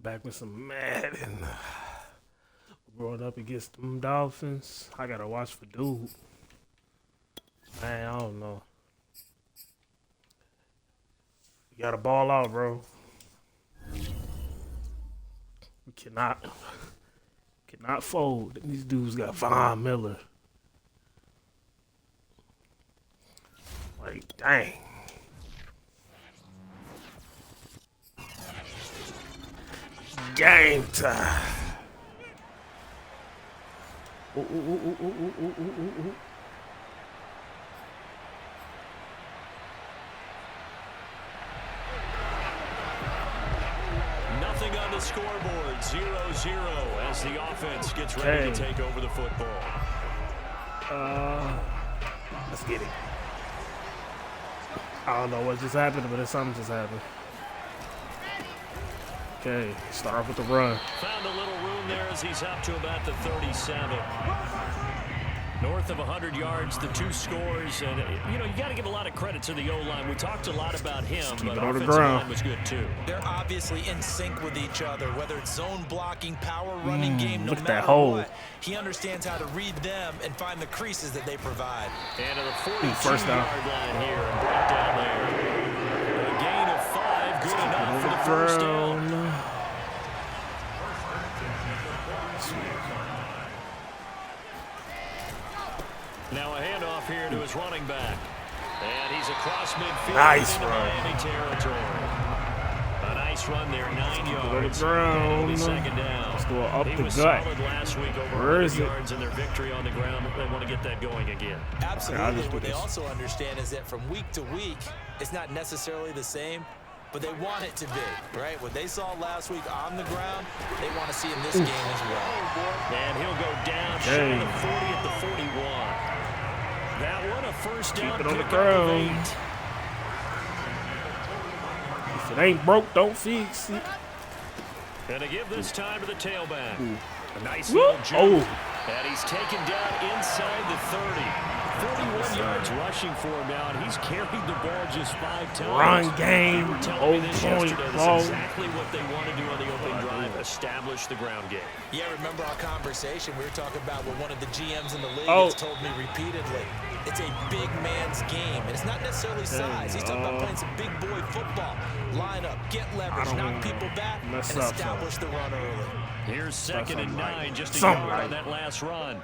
Back with some Madden. Growing up against them Dolphins. I gotta watch for dude. Man, I don't know. You gotta ball out, bro. We cannot fold. These dudes got Von Miller. Like, dang. Game time. Ooh, ooh, ooh, ooh, ooh, ooh, ooh, ooh. Nothing on the scoreboard, 0-0 as the offense gets ready to take over the football. Let's get it. I don't know what just happened, but something just happened. Okay, start off with the run. Found a little room there as he's up to about the 37. North of 100 yards, the two scores, and you got to give a lot of credit to the O-line. We talked a lot about him, but offensive line was good too. They're obviously in sync with each other, whether it's zone blocking, power running game, no look at that matter hole. what. He understands how to read them and find the creases that they provide. And to the 42-yard line here and brought down there. A gain of 5, good enough for the first down. Now a handoff here to his running back. And he's across midfield nice into Miami territory. A nice run there, 9 yards. Ground. Second down. Let's go up he the was gut. solid last week, over Where 100 is it? yards in their victory on the ground. They want to get that going again. Absolutely. What they also understand is that from week to week, it's not necessarily the same, but they want it to be, right? What they saw last week on the ground, they want to see in this game as well. And he'll go down shy of the 40 at the 41. That one a first down. Keep it on the ground. If it ain't broke, don't fix it. And to give this time to the tailback. A nice Woo. little jump. And he's taken down inside the 30. 41 yards rushing for him now, and he's carried the ball just 5 times. Run game, Old point, That's exactly what they want to do on the opening drive, establish the ground game. Yeah, remember our conversation? We were talking about what one of the GMs in the league has told me repeatedly. It's a big man's game, and it's not necessarily size. He's talking about playing some big boy football. Line up, get leverage, knock people back, and establish the run early. Here's 2nd and 9, just a yard on that last run.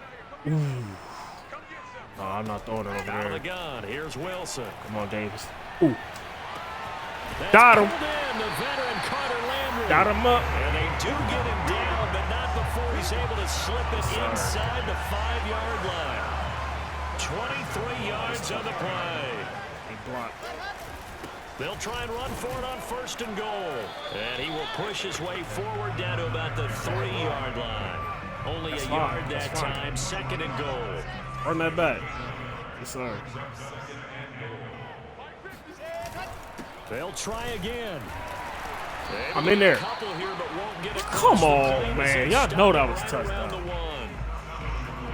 No, I'm not throwing it over Out of there. the gun. Here's Wilson. Come on, Davis. Ooh. That's Got him. In, the veteran Carter Landry. Got him up. And they do get him down, but not before he's able to slip it inside the 5-yard line. 23 yards on the play. He blocked. They'll try and run for it on 1st and goal. And he will push his way forward down to about the 3-yard line. Only a yard that time, 2nd and goal. Run that back. Yes, sir. They'll try again. I'm in there. Here, Come on, man. Y'all know that was a touchdown.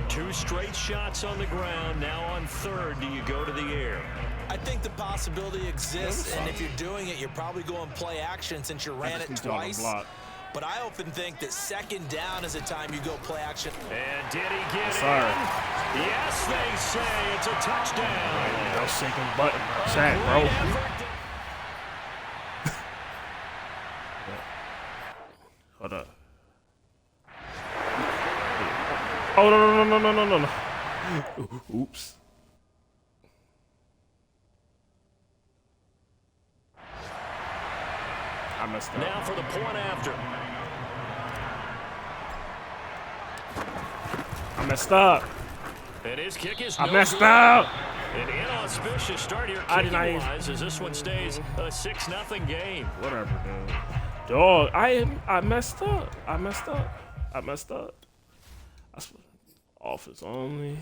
2 straight shots on the ground. Now on 3rd, do you go to the air? I think the possibility exists, and if you're doing it, you're probably going play action since you ran it twice. But I often think that 2nd down is a time you go play action. And did he get in? Yes, they say it's a touchdown. No shaking button. Chat, bro. Hold up. Oh, no. Oops. I messed up. Now for the point after. I messed up. And his kick is I messed up. An inauspicious start here kicking-wise as this one stays a 6-0 game. Whatever, dude. Dog, I messed up. I messed up. Offense only.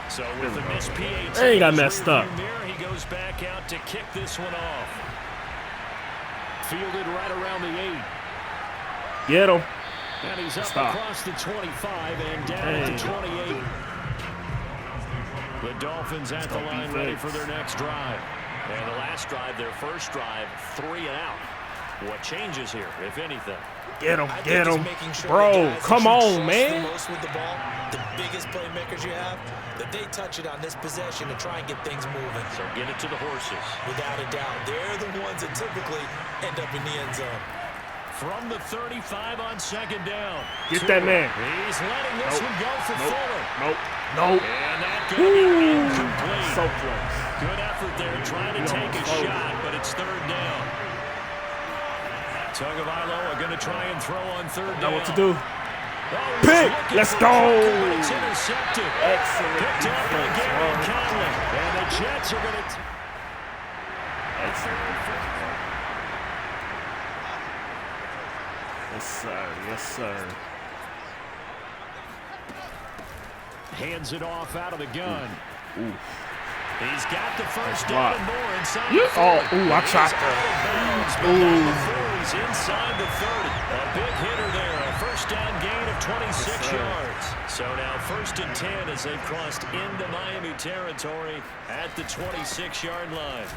So with the missed PAT, ain't got messed up. He goes back out to kick this one off. Fielded right around the 8. Get him. And he's up across the 25 and down at the 28. The Dolphins at the line ready for their next drive. And the last drive, their first drive, 3 and out. What changes here, if anything? Get him, bro. Come on, man. Most with the ball, the biggest playmakers you have, that they touch it on this possession to try and get things moving. So get it to the horses. Without a doubt, they're the ones that typically end up in the end zone. From the 35 on second down. Get that man. He's letting this one go for Fuller. Nope. And that could be incomplete. So close. Good effort there, trying to take a shot, but it's third down. Tagovailoa going to try and throw on third down. Know what to do. Pick! Let's go! But it's intercepted. Excellent Picked up by defense, Gary bro. Conley. And the Jets are going to... Excellent defense. Yes, sir. Hands it off out of the gun. Ooh. He's got the first down and more inside Yeah. the 30. I chopped her. He's inside the 30. A big hitter there. A first down gain of 26 yards. So now first and 10 as they've crossed into Miami territory at the 26-yard line.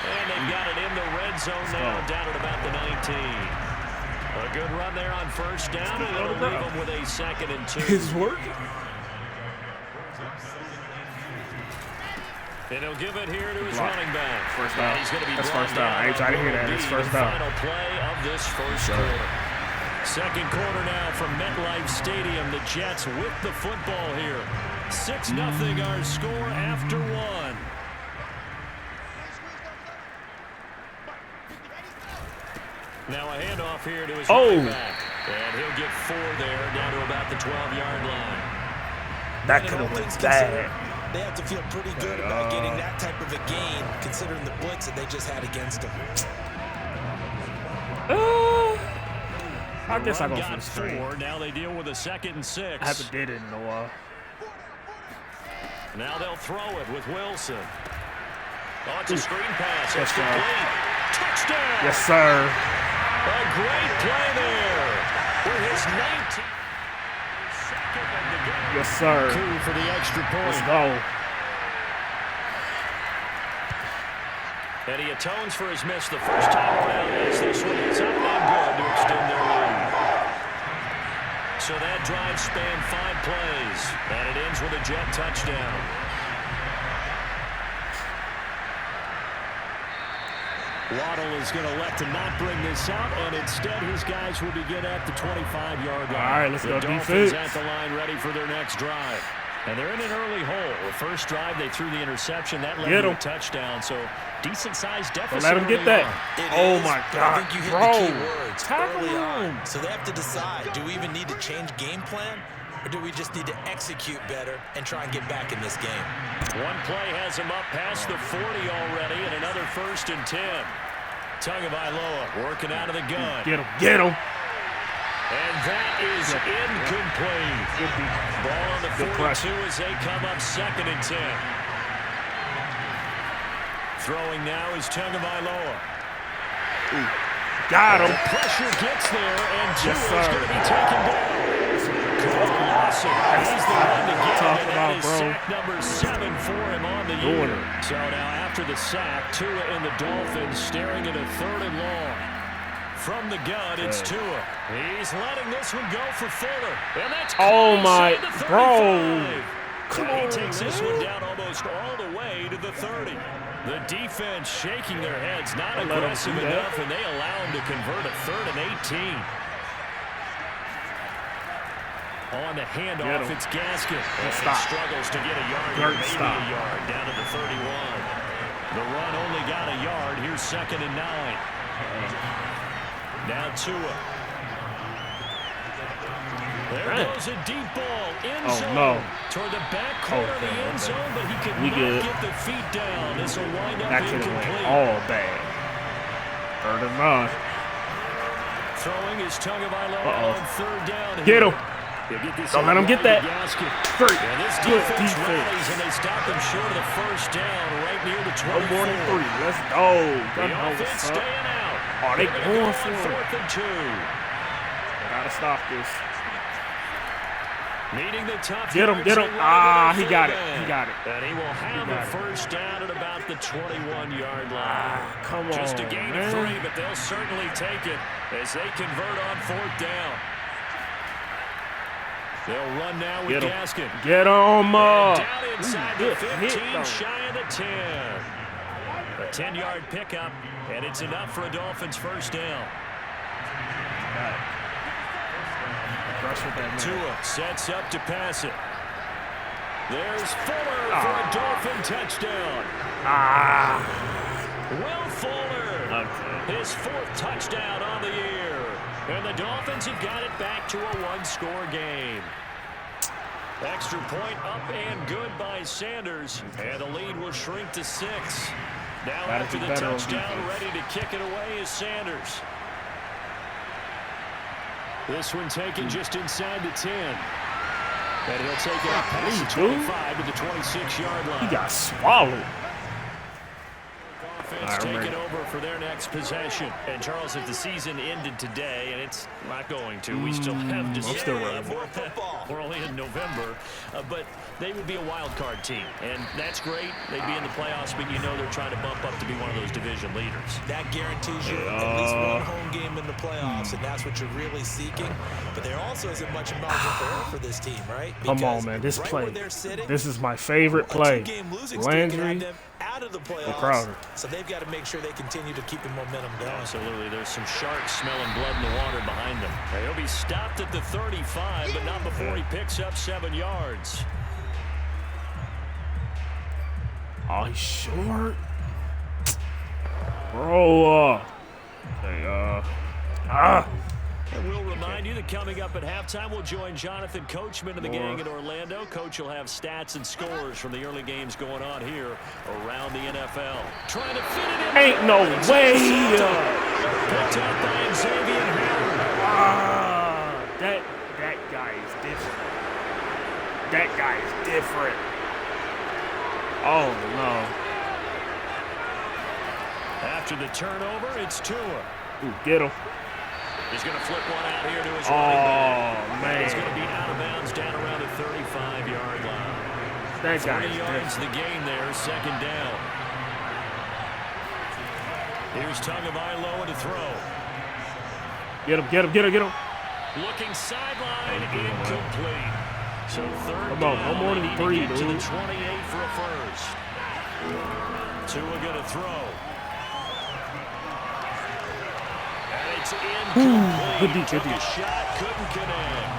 And they've got it in the red zone now, down at about the 19. A good run there on first down, and it'll leave them with a 2nd and 2. It's working. And he'll give it here to his running back. First down. He's gonna be That's brought first down. I ain't trying to hear that. It's first down. Final play of this first quarter. Second quarter now from MetLife Stadium. The Jets with the football here. 6-0 our score after one. Now a handoff here to his running back. And he'll get 4 there, down to about the 12-yard line. That could have been bad. They have to feel pretty good about getting that type of a gain, considering the blitz that they just had against them. I guess I go for the screen. 4. Now they deal with a 2nd and 6. I haven't did it in a while. Now they'll throw it with Wilson. Oh, it's a screen pass. Yes, It's sir. complete. Touchdown. Yes, sir. A great play there with his 19th. Second of the game. Yes, sir. Coup for the extra point. Let's go. And he atones for his miss the first time around as this one is up and good to extend their lead. So that drive spanned 5 plays, and it ends with a Jet touchdown. Waddle is going to elect to not bring this out, and instead his guys will begin at the 25-yard line. All right, let's go The Dolphins defense. at the line ready for their next drive. And they're in an early hole. The first drive, they threw the interception. That led to a touchdown, so decent-sized deficit. Don't let him get that. Oh, my God. I think you hit Bro. the key words Tackle early on. him. So they have to decide, do we even need to change game plan, or do we just need to execute better and try and get back in this game? One play has him up past the 40 already, and another 1st and 10. Tagovailoa working out of the gun. Get him. And that is incomplete. Ball on the 42 as they come up 2nd and 10. Throwing now is Tagovailoa. Got him. The pressure gets there, and Yes, Tua's sir. going to be taken down. Cole Lawson, he's the one to get Talk him, and about, that is bro. sack number 7 for him on the Doing year. it. So now after the sack, Tua and the Dolphins staring at a 3rd and long. From the gun, it's Tua. He's letting this one go for Fuller. And that's Oh, my. inside the 35. Bro. Come He on, takes this man. one down almost all the way to the 30. The defense shaking their heads, not Don't let 'em aggressive do that. enough, and they allow him to convert a 3rd and 18. On the handoff, it's Gaskin. And he Stop. struggles to get a yard, Yard, maybe stop. a yard, down to the 31. The run only got a yard. Here's 2nd and 9. Now Tua. There goes a deep ball, end zone. no. Toward the back corner of the end zone, but he could not get the feet down. This will wind up That could have incomplete. went all bad. 3rd and 9. Throwing his Tagovailoa on 3rd down. Get him. Don't let him get that. 3. And this Good defense defense. rallies, and they stop them short of the first down right near the 24. No more than 3. Let's go. The offense staying out. Oh, they They're going gonna for go on it. 4th and 2. Gotta stop this. Meeting the tough Get him, get him. Ah, he got it. He got it. And he will have a first down at about the 21-yard line. Come on, Just a gain man. of 3, but they'll certainly take it as they convert on 4th down. They'll run now with Gaskin. Get him. Down inside the 15, shy of the 10. A 10-yard pickup, and it's enough for a Dolphins first down. Tua sets up to pass it. There's Fuller for a Dolphin touchdown. Will Fuller, his 4th touchdown on the year. And the Dolphins have got it back to a 1-score game. Extra point up and good by Sanders. And the lead will shrink to 6. Now after the touchdown, ready to kick it away is Sanders. This one taken just inside the 10. And he'll take it up past the 25 to the 26-yard line. He got swallowed. Offense taking over for their next possession. And Charles, if the season ended today, and it's not going to, we still have December. We're only in November, but they would be a wild card team, and that's great. They'd be in the playoffs, but you know they're trying to bump up to be one of those division leaders. That guarantees you at least one home game in the playoffs, and that's what you're really seeking. But there also isn't much margin for error for this team, right? Come on, man. This play. This is my favorite play. Landry. Out of the playoffs, Crowder. So they've got to make sure they continue to keep the momentum going. Absolutely. There's some sharks smelling blood in the water behind them. He'll be stopped at the 35, but not before he picks up 7 yards. Oh, he's short. Bro. And we'll remind you that coming up at halftime, we'll join Jonathan Coachman and the gang in Orlando. Coach will have stats and scores from the early games going on here around the NFL. Trying to fit it in. Ain't no way. Picked up by Xavier Howard. That guy is different. That guy is different. Oh, no. After the turnover, it's Tua. Ooh, get him. He's going to flip one out here to his running back. Oh, man. He's going to be out of bounds down around the 35-yard line. That guy 40 yards the gain there, 2nd down. Here's Tagovailoa to throw. Get him. Looking sideline, incomplete. So 3rd Come on, down, no more than 3, to dude. the 28 for a first. Tua going to throw. And it's incomplete. Good deep. Took a shot, couldn't connect.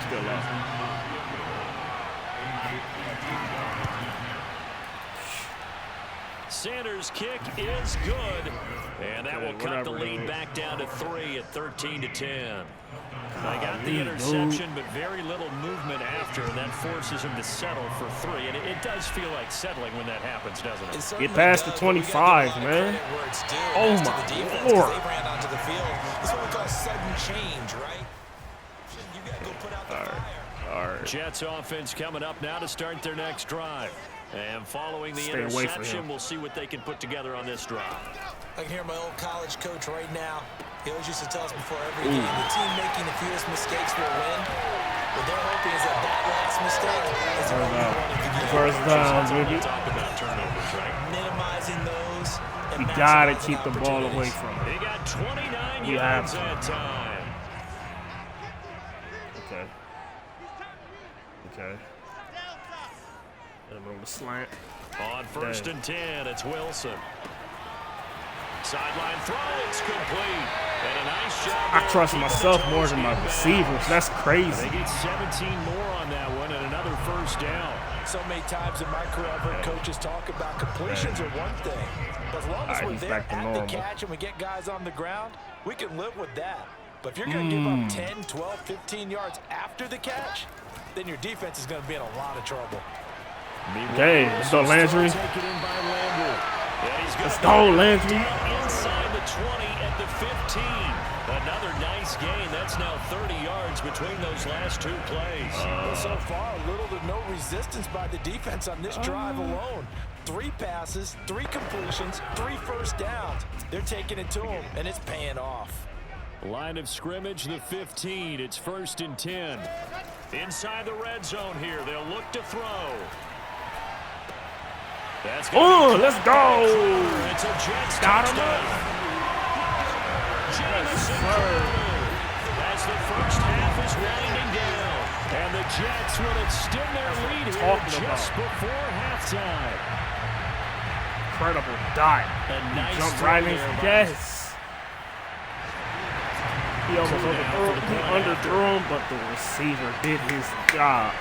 Still up. Sanders' kick is good, and that will cut the lead back down to 3 at 13-10. They got the interception, but very little movement after, and that forces him to settle for 3. And it does feel like settling when that happens, doesn't it? Get past the 25, man. Oh, my Lord. They ran onto the field. This is what we call sudden change, right? You got to go put out the fire. All right. Jets offense coming up now to start their next drive. And following the Stay away from interception, him. we'll see what they can put together on this drive. I can hear my old college coach right now. He always used to tell us before every game, the team making the fewest mistakes will win. What they're hoping is that last mistake is the one you want to get. First down, baby. Talk about turnovers, right? Minimizing those. You gotta keep the ball away from him. He got 29 You yards have that time. Okay. A little slant. On 1st and 10, it's Wilson. Sideline throw, it's complete. And a nice job. I trust myself more than my receivers. That's crazy. They get 17 more on that one and another first down. So many times in my career, I've heard coaches talk about completions are one thing. But as long as we're there at the catch and we get guys on the ground, we can live with that. But if you're going to give up 10, 12, 15 yards after the catch, then your defense is going to be in a lot of trouble. Okay, let's go, Landry. Let's go, Landry. Inside the 20 at the 15. Another nice gain. That's now 30 yards between those last 2 plays. So far, little to no resistance by the defense on this drive alone. 3 passes, 3 completions, 3 first downs. They're taking it to them, and it's paying off. Line of scrimmage, the 15. It's 1st and 10. Inside the red zone here. They'll look to throw. That's let's go. It's a Jets Got him touchdown. As the first half is winding down. And the Jets will extend their lead here just before halftime. Incredible dot. Nice Jump right in. Yes. He almost underthrew him, but the receiver did his job.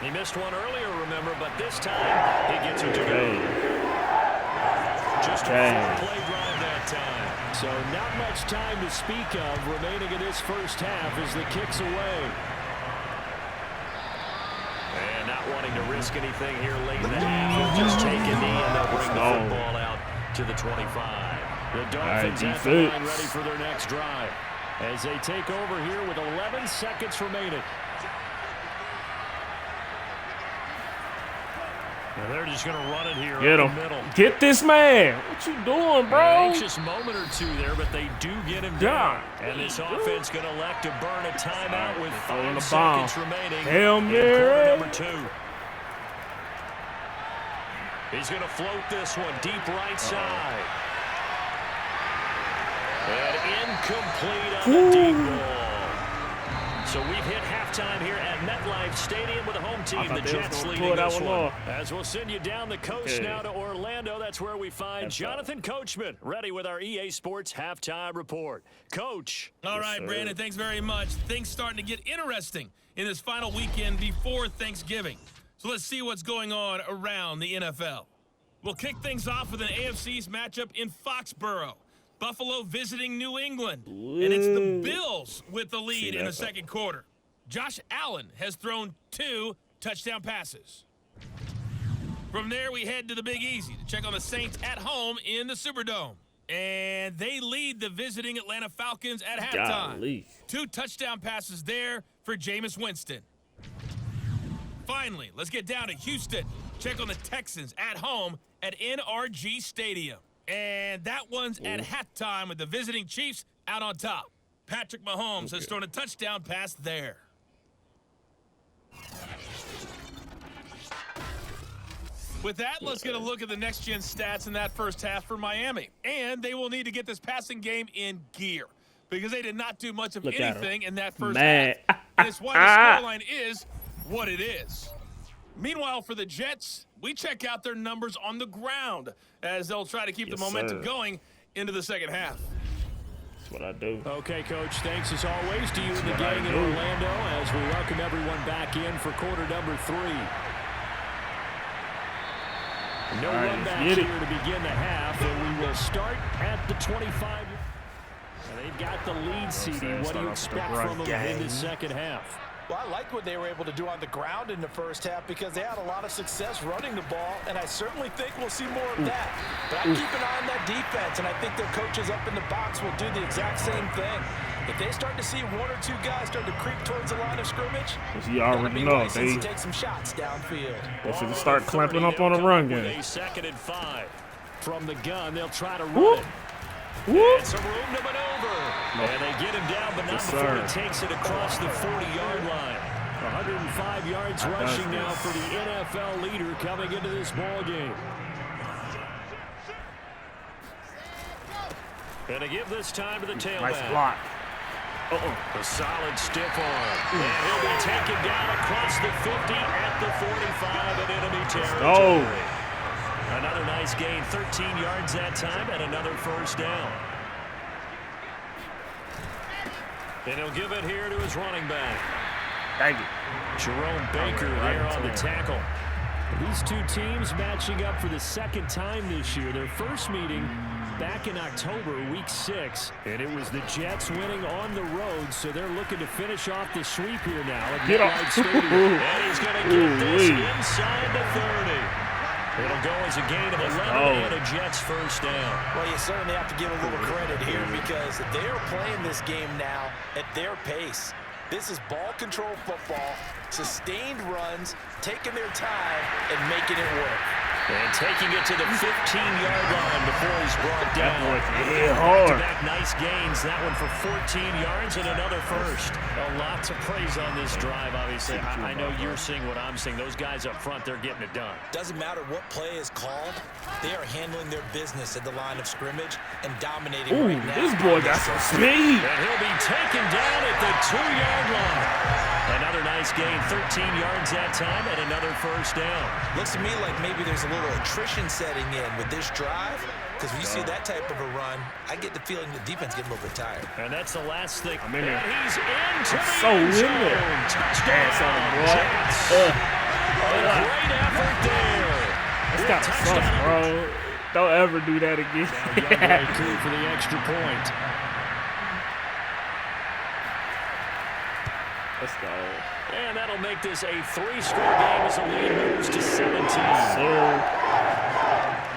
He missed one earlier, remember, but this time he gets it to go. Just a full-play drive that time. So not much time to speak of remaining in this first half as the kick's away. And not wanting to risk anything here late in the half. They'll just take a knee and they'll bring the football out to the 25. The Dolphins at the line ready for their next drive as they take over here with 11 seconds remaining. Now they're just going to run it here Get up him. the middle. Get this man. What you doing, bro? An anxious moment or two there, but they do get him down. And this offense going to elect to burn a timeout with 5 seconds remaining. Hail Mary. Number 2. He's going to float this one deep right side. And incomplete on the deep ball. So we've hit halftime here at MetLife Stadium with the home team, the Jets, leading this one. As we'll send you down the coast now to Orlando, that's where we find Jonathan Coachman, ready with our EA Sports Halftime Report. Coach. All right, Brandon, thanks very much. Things starting to get interesting in this final weekend before Thanksgiving. So let's see what's going on around the NFL. We'll kick things off with an AFC East matchup in Foxborough. Buffalo visiting New England, and it's the Bills with the lead in the second quarter. Josh Allen has thrown 2 touchdown passes. From there, we head to the Big Easy to check on the Saints at home in the Superdome. And they lead the visiting Atlanta Falcons at halftime. Golly. 2 touchdown passes there for Jameis Winston. Finally, let's get down to Houston. Check on the Texans at home at NRG Stadium. And that one's at halftime with the visiting Chiefs out on top. Patrick Mahomes has thrown a touchdown pass there. With that, let's get a look at the next-gen stats in that first half for Miami. And they will need to get this passing game in gear because they did not do much of anything in that first half. And it's why the scoreline is what it is. Meanwhile, for the Jets, we check out their numbers on the ground as they'll try to keep the momentum going into the second half. That's what I do. Okay, Coach, thanks as always to you and the gang in Orlando as we welcome everyone back in for quarter number 3. No run back here to begin the half, and we will start at the 25. They've got the lead, CD. What do you expect from them in the second half? Well, I like what they were able to do on the ground in the first half because they had a lot of success running the ball, and I certainly think we'll see more of that. But I keep an eye on that defense, and I think their coaches up in the box will do the exact same thing. If they start to see 1 or 2 guys start to creep towards the line of scrimmage, you already know they take some shots downfield. They should start clamping up on the run game. A 2nd and 5 from the gun. They'll try to run it. Whoop. Some room to maneuver. And they get him down, but not before he takes it across the 40-yard line. 105 yards rushing now for the NFL leader coming into this ball game. And to give this time to the tailback. Nice block. A solid stiff arm. And he'll be taken down across the 50 at the 45 in enemy territory. Another nice gain, 13 yards that time, and another first down. And he'll give it here to his running back. Thank you. Jerome Baker there on the tackle. These two teams matching up for the second time this year. Their first meeting back in October, week 6, and it was the Jets winning on the road, so they're looking to finish off the sweep here now at MetLife Stadium. And he's going to get this inside the 30. It'll go as a gain of 11 and a Jets first down. Well, you certainly have to give a little credit here because they are playing this game now at their pace. This is ball control football, sustained runs, taking their time, and making it work. And taking it to the 15-yard line before he's brought down. Back-to-back nice gains. That one for 14 yards and another first. Lots of praise on this drive, obviously. I know you're seeing what I'm seeing. Those guys up front, they're getting it done. Doesn't matter what play is called. They are handling their business at the line of scrimmage and dominating right now. This boy got some speed. And he'll be taken down at the 2-yard line. Another nice gain, 13 yards that time, and another first down. Looks to me like maybe there's a little attrition setting in with this drive, because when you see that type of a run, I get the feeling the defense getting a little bit tired. And that's the last thing. I'm in there. And he's into the So end zone. in there. Touchdown, on him, boy. Jets. A great effort there. That's got to suck, bro. Don't ever do that again. Young for the extra point. Let's go. And that'll make this a 3-score game as the lead moves to 17.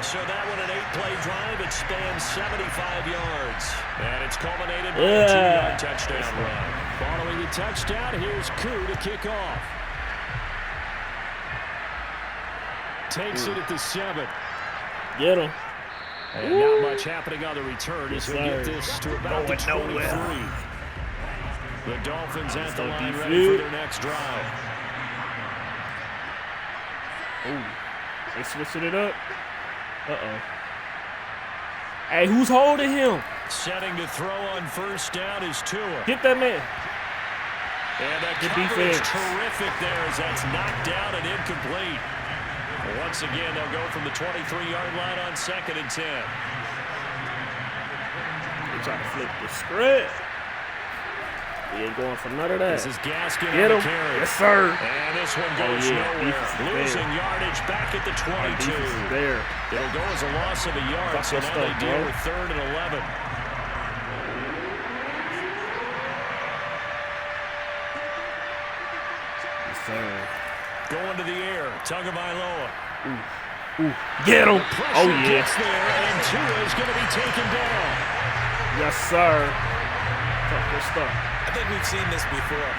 So that one an 8-play drive. It spans 75 yards. And it's culminated by a 2-yard touchdown run. Following the touchdown, here's Koo to kick off. Takes it at the 7. Get him. And not much happening on the return as we get this to about the 23. The Dolphins at the line ready for their next drive. Ooh, they switching it up. Hey, who's holding him? Setting to throw on first down is Tua. Get that man. And that coverage terrific there as that's knocked down and incomplete. Once again, they'll go from the 23-yard line on 2nd and 10. They trying to flip the script. He ain't going for none of that. This is Gaskin Get on him. the carry. Yes, sir. And this one goes nowhere. Losing yardage back at the 22. There. It'll go as a loss of a yard, so now they deal with 3rd and 11. Yes, sir. Going to the air. Tagovailoa. Ooh. Get him. Oh, yeah. Gets there, and Tua is going to be taken down. Yes, sir. Good stuff. I think we've seen this before.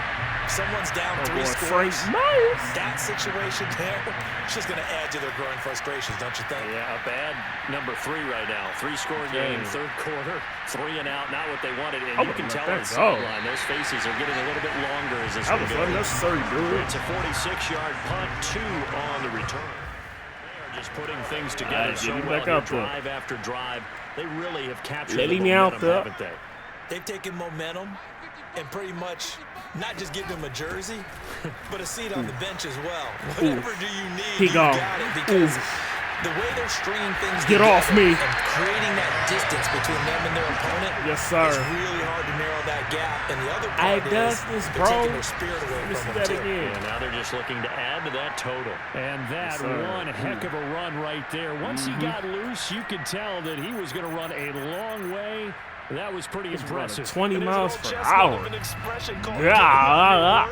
Someone's down 3 Frank scores. Myers. That situation there, it's just going to add to their growing frustrations, don't you think? Yeah, a bad number 3 right now. 3-score game, 3rd quarter, 3 and out, not what they wanted. And you can tell on the sideline, those faces are getting a little bit longer as this one goes. That was unnecessary, dude. It's a 46-yard punt, 2 on the return. They are just putting things together so well here, drive after drive. They really have captured the momentum, haven't they? They've taken momentum and pretty much not just give him a jersey, but a seat on the bench as well. Whatever do you need, you got it. Because the way they're stringing things together and creating that distance between them and their opponent, it's really hard to narrow that gap. And the other part is they're taking their spirit away from them, too. And now they're just looking to add to that total. And that one heck of a run right there. Once he got loose, you could tell that he was going to run a long way. That was pretty impressive. 20 miles per hour. Yeah.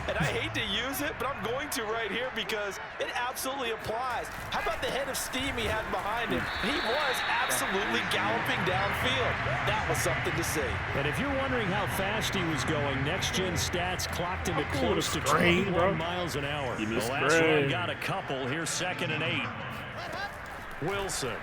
And I hate to use it, but I'm going to right here because it absolutely applies. How about the head of steam he had behind him? He was absolutely galloping downfield. That was something to see. And if you're wondering how fast he was going, next-gen stats clocked him at close to 21 miles an hour. The last one got a couple. Here's 2nd and 8. Wilson.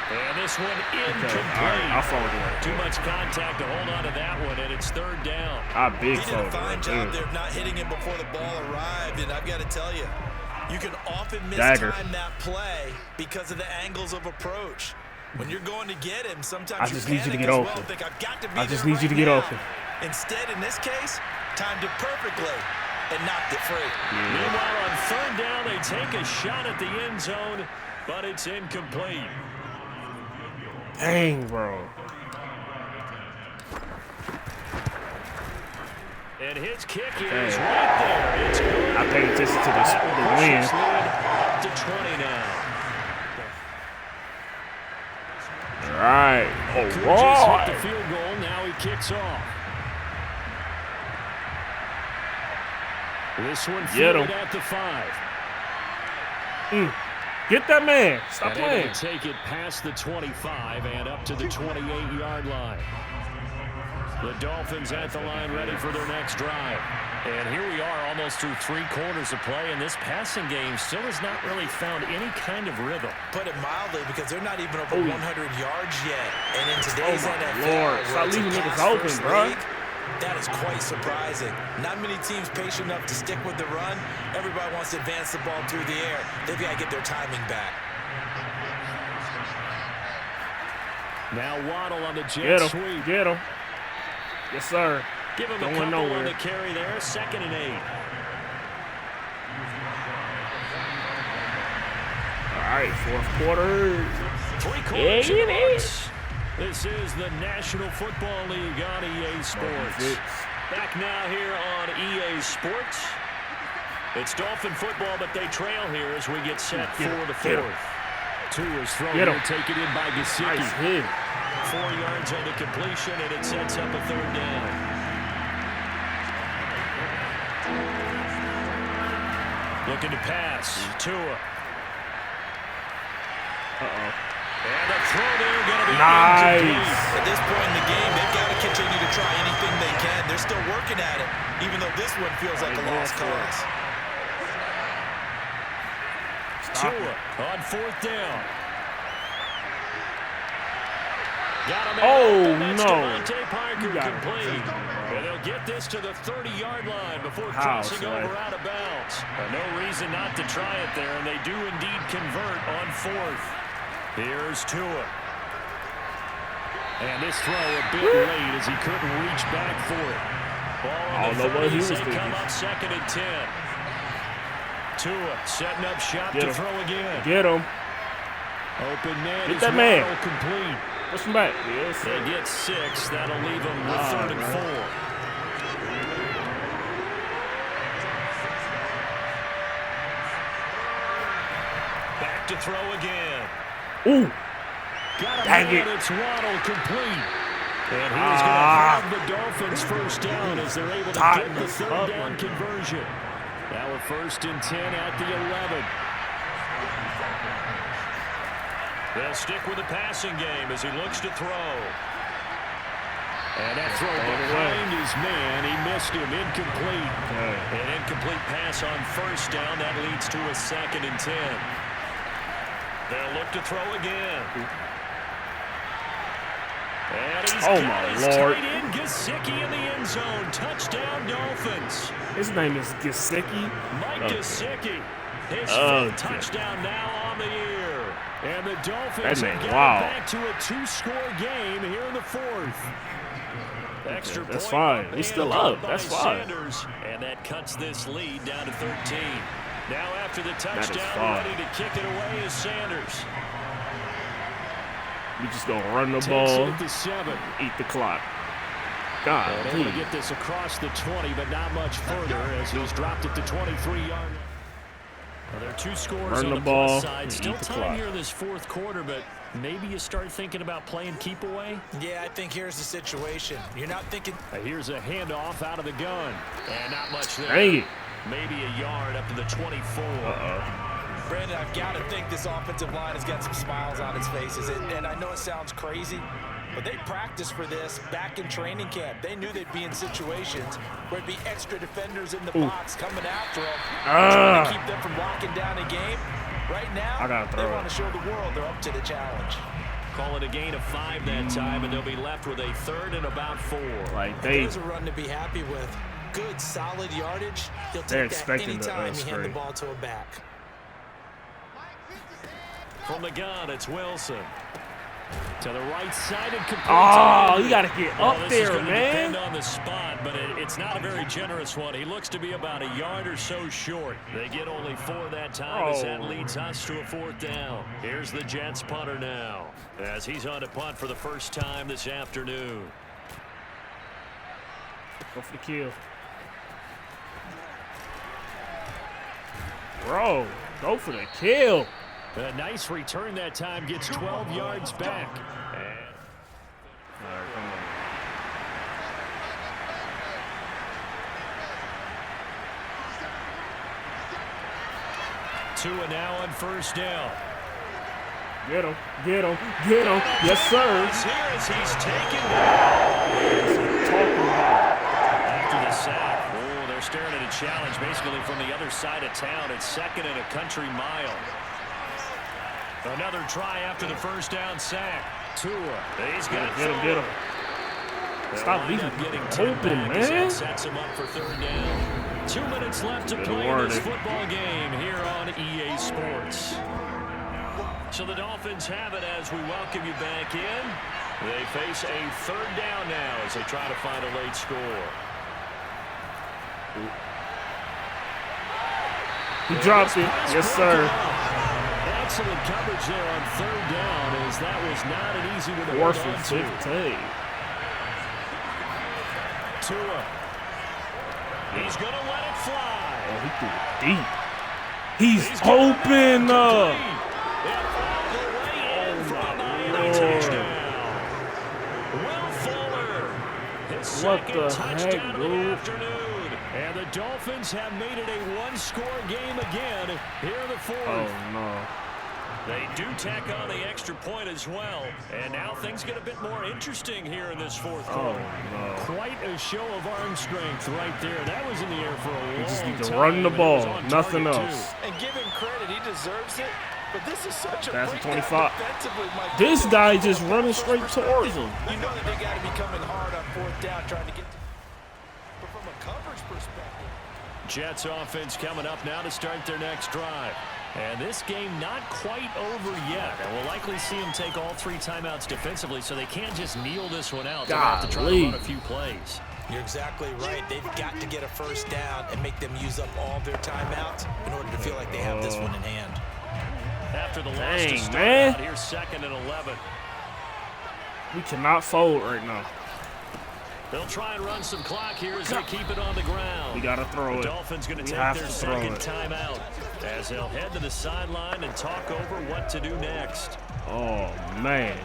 And this one incomplete. Too much contact to hold on to that one, and it's 3rd down. He did a fine job there of not hitting him before the ball arrived, and I've got to tell you, you can often mistime that play because of the angles of approach. When you're going to get him, sometimes you panic as well. Think, I've got to be I just need you to get open. Instead, in this case, timed it perfectly and knocked it free. Meanwhile, on 3rd down, they take a shot at the end zone, but it's incomplete. Dang, bro. And his kick is right there. It's good. I paid attention to the win. Up to 20 now. All right. Just hit the field goal. Now he kicks off. This one fielded at the 5. Get that man. Stop playing. Take it past the 25 and up to the 28-yard line. The Dolphins at the line ready for their next drive. And here we are almost through 3 quarters of play, and this passing game still has not really found any kind of rhythm. Put it mildly, because they're not even over 100 yards yet. And in today's NFL, Lord, stop leaving niggas open, bro. That is quite surprising. Not many teams patient enough to stick with the run. Everybody wants to advance the ball through the air. They've got to get their timing back. Now Waddle on the jet sweep. Get him. Yes, sir. Give him a couple on the carry there. 2nd and 8. All right, 4th quarter. 3 quarters in the books. This is the National Football League on EA Sports. Back now here on EA Sports. It's Dolphin football, but they trail here as we get set for the 4th. 2 is thrown here, taken in by Gesicki. Nice hit. 4 yards on the completion, and it sets up a 3rd down. Looking to pass. Tua. Uh-oh. And the throw there going to be nice. At this point in the game, they've got to continue to try anything they can. They're still working at it, even though this one feels like a lost cause. Tua on 4th down. Got him no. Devontae Parker complete. And they'll get this to the 30-yard line before crossing over out of bounds. No reason not to try it there, and they do indeed convert on 4th. Here's Tua. And this throw a bit late as he couldn't reach back for it. Ball on the 30 as they come up 2nd and 10. Tua setting up shop to throw again. Get him. Open man. Get that man. Complete. Push him back. Yes, they get 6. That'll leave them with 3rd and 4. Back to throw again. Ooh. Got him. Dang it. It's Waddle complete. And he's going to have the Dolphins 1st down as they're able to get the 3rd down conversion. Now a 1st and 10 at the 11. They'll stick with the passing game as he looks to throw. And that throw behind his man. He missed him. Incomplete. An incomplete pass on 1st down. That leads to a 2nd and 10. They'll look to throw again. And he's got his tight end Gesicki in the end zone. Touchdown, Dolphins. His name is Gesicki. Mike Gesicki. His 5th touchdown now on the year. And the Dolphins have got back to a 2-score game here in the 4th. Extra that's point fine. He's still up. That's fine. Sanders, and that cuts this lead down to 13. Now after the touchdown, ready to kick it away is Sanders. We just gonna run the ball, to 7. eat the clock. God, able to get this across the 20, but not much further as he's dropped it to 23 yards. Well, there are 2 scores on the plus side. Still time here in this 4th quarter, but maybe you start thinking about playing keep away? Yeah, I think here's the situation. You're not thinking. Here's a handoff out of the gun. And not much there. Dang it. Maybe a yard up to the 24. Brandon, I've got to think this offensive line has got some smiles on its faces. And I know it sounds crazy, but they practiced for this back in training camp. They knew they'd be in situations where it'd be extra defenders in the box coming after them, trying to keep them from locking down a game. Right now, they want to show the world they're up to the challenge. Call it a gain of 5 that time, and they'll be left with a 3rd and about 4. There's a run to be happy with. Good, solid yardage. He'll take that anytime you hand the ball to a back. From the gun, it's Wilson. To the right side and complete. Oh, you got to get up there, man. Depend on the spot, but it's not a very generous one. He looks to be about a yard or so short. They get only 4 that time as that leads us to a 4th down. Here's the Jets punter now as he's on to punt for the first time this afternoon. Go for the kill. Bro, go for the kill. A nice return that time, gets 12 yards back. Tua now on 1st down. Get him, get him, get him. Yes, sir. Here as he's taken down. talking about? After the sack, oh, they're staring at a challenge basically from the other side of town. It's 2nd and a country mile. Another try after the first down sack. Tua, he's got Get him. Stop leaving open, man. Sets him up for 3rd down. 2 minutes left to play in this football game here on EA Sports. So the Dolphins have it as we welcome you back in. They face a 3rd down now as they try to find a late score. He dropped it. Yes, sir. Excellent coverage there on 3rd down as that was not an easy one to Fourth hold and on to. 15. Tua. He's going to let it fly. Oh, he threw it deep. He's open. What the heck, dude? And the Dolphins have made it a one-score game again here in the 4th. Oh, no. They do tack on the extra point as well. And now things get a bit more interesting here in this 4th quarter. Oh, no. Quite a show of arm strength right there. That was in the air for a long time. You just need to run the ball, nothing else. And give him credit, he deserves it. But this is such a That's a breakdown 25. defensively, Mike. This guy just running straight towards him. You know that they got to be coming hard on 4th down, trying to get to. But from a coverage perspective. Jets offense coming up now to start their next drive. And this game not quite over yet. And we'll likely see them take all 3 timeouts defensively, so they can't just kneel this one out. They'll have to try to run a few plays. You're exactly right. They've got to get a 1st down and make them use up all their timeouts in order to feel like they have this one in hand. After the loss to start out, here's 2nd and 11. We cannot fold right now. They'll try and run some clock here as they keep it on the ground. We got to throw it. The Dolphins going to take their 2nd timeout as they'll head to the sideline and talk over what to do next. Oh, man.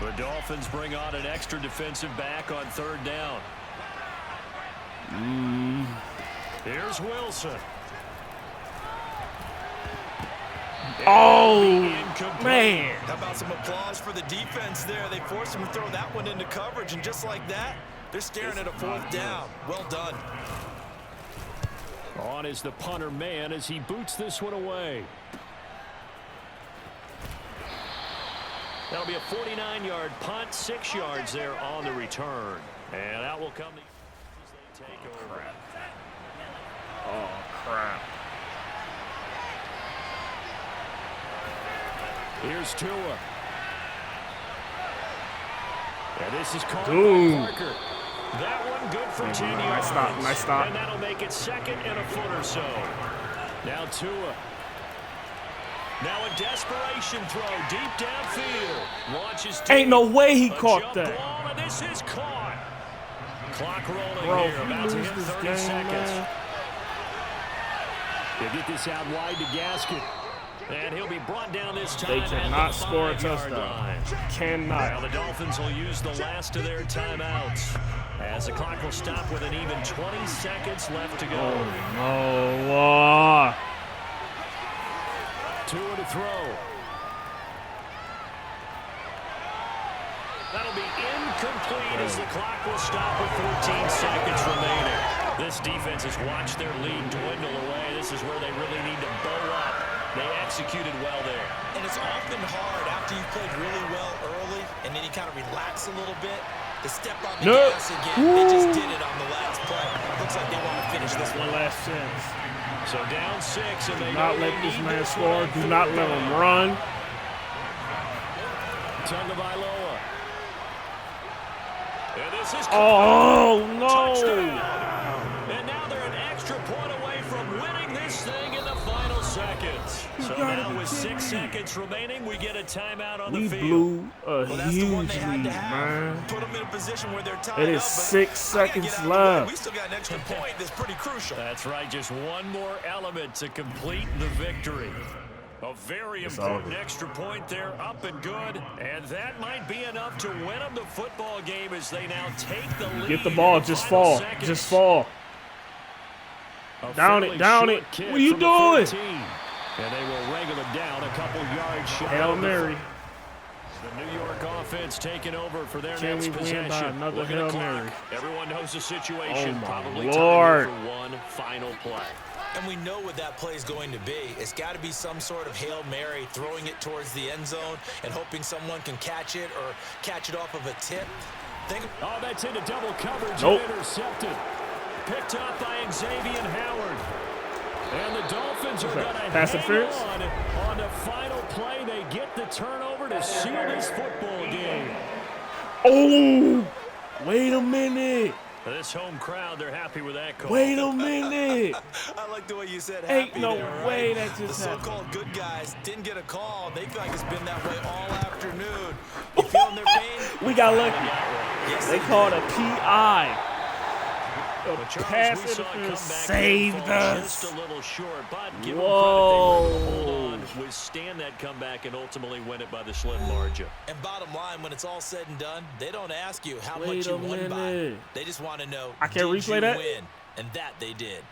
The Dolphins bring on an extra defensive back on 3rd down. Here's Wilson. Oh, man. How about some applause for the defense there? They forced him to throw that one into coverage, and just like that, they're staring at a 4th down. Well done. On is the punter man as he boots this one away. That'll be a 49-yard punt, 6 yards there on the return. And out will come the as they take over. Oh, crap. Here's Tua. And this is called Dude. Parker. That one good for 10 yards. Nice stop, nice stop. And that'll make it 2nd and a foot or so. Now Tua. Now a desperation throw deep downfield. Launches deep. Ain't no way he A caught jump that. Ball, and this is caught. Clock rolling Bro, here. About to lose hit this 30 game, seconds. man. They get this out wide to Gasket. And he'll be brought down this time. They cannot at the score a 5-yard touchdown. line. Cannot. Now the Dolphins will use the last of their timeouts as the clock will stop with an even 20 seconds left to go. Oh, no. Tua to throw. That'll be incomplete as the clock will stop with 14 seconds remaining. This defense has watched their lead dwindle away. This is where they really need to bow up. They executed well there. And it's often hard after you've played really well early and then you kind of relax a little bit to step on the gas again. They just did it on the last play. Looks like they want to finish this one. Last chance. So down 6, and they Do not let this man score. Do not let him run. Tagovailoa. And this is Oh, no. touchdown. And now they're an extra point away from winning this thing in the final seconds. So now with 6 seconds remaining, we get a timeout on the We field. blew a huge lead, man. Put them in a position where they're tied It is up, 6 seconds get out of the way. left. We still got an extra point that's pretty crucial. That's right, just one more element to complete the victory. A very important extra point there, up and good. And that might be enough to win them the football game as they now take the lead. Get the ball. Just fall. Seconds. Just fall. Down it. Down it. What are you doing? And they will wrangle it down a couple yards short. Hail Mary. The New York offense taking over for their Can next we possession. win by another Look at the Hail clock. Mary? Everyone knows the situation. Oh, my Probably Lord. time for one final play. And we know what that play is going to be. It's got to be some sort of Hail Mary, throwing it towards the end zone and hoping someone can catch it or catch it off of a tip. Oh, that's into double coverage. Nope. And intercepted. Picked up by Xavier Howard. And the Dolphins are going to Pass hang interference? on the final play. They get the turnover to seal this football game. Oh, wait a minute. This home crowd, they're happy with that call. Wait a minute. I like the way you said Ain't happy no there, right? way that The just happened. so-called good guys didn't get a call. They feel like it's been that way all afternoon. You feeling their pain? We got lucky. Yes, They called a PI. But Charles, Pass we saw it come interference back saved and fall us. just a little short, but give Whoa. them credit. They were able to hold on, withstand that comeback, and ultimately win it by the slim margin. And bottom line, when it's all said and done, they don't ask you how Wait much a you won by. minute. They just want to know, I can't did replay you that? win? And that they did.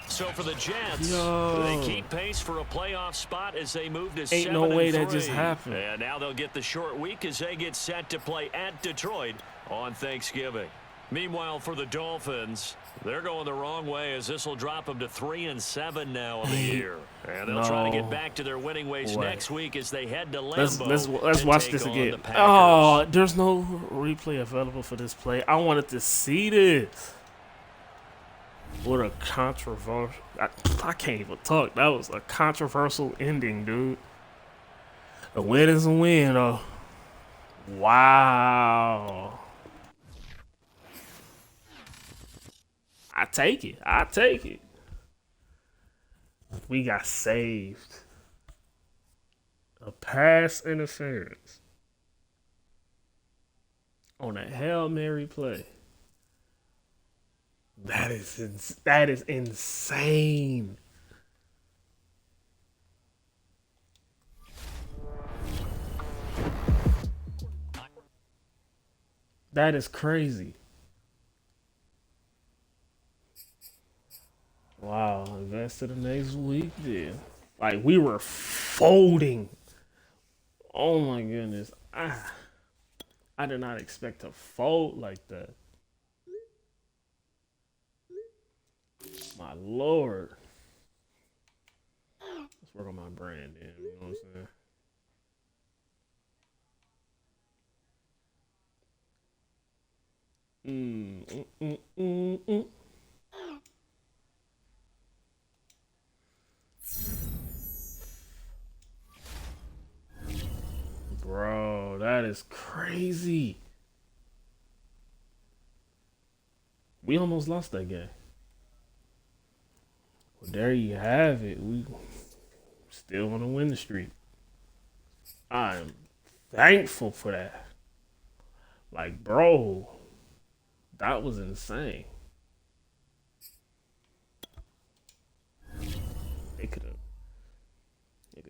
So for the Jets, Yo. they keep pace for a playoff spot as they move to 7-3. Ain't no way that just happened. And now they'll get the short week as they get set to play at Detroit on Thanksgiving. Meanwhile, for the Dolphins, they're going the wrong way as this will drop them to 3-7 now on the year. And they'll try to get back to their winning ways next week as they head to Lambeau. Let's to watch take this on again. the Packers. Oh, there's no replay available for this play. I wanted to see this. What a controversial. I can't even talk. That was a controversial ending, dude. A win is a win, though. Wow. I take it. I take it. We got saved. A pass interference on a Hail Mary play. That is insane. That is crazy. Wow, advance to the next week then. Like, we were folding. Oh my goodness. I did not expect to fold like that. My Lord. Let's work on my brand then, you know what I'm saying? Bro, that is crazy. We almost lost that game. Well, there you have it. We still on a winning streak. I'm thankful for that. Like, bro, that was insane. They could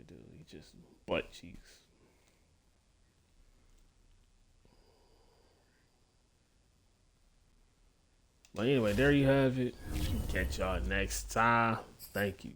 do just butt cheeks. But anyway, there you have it. Catch y'all next time. Thank you.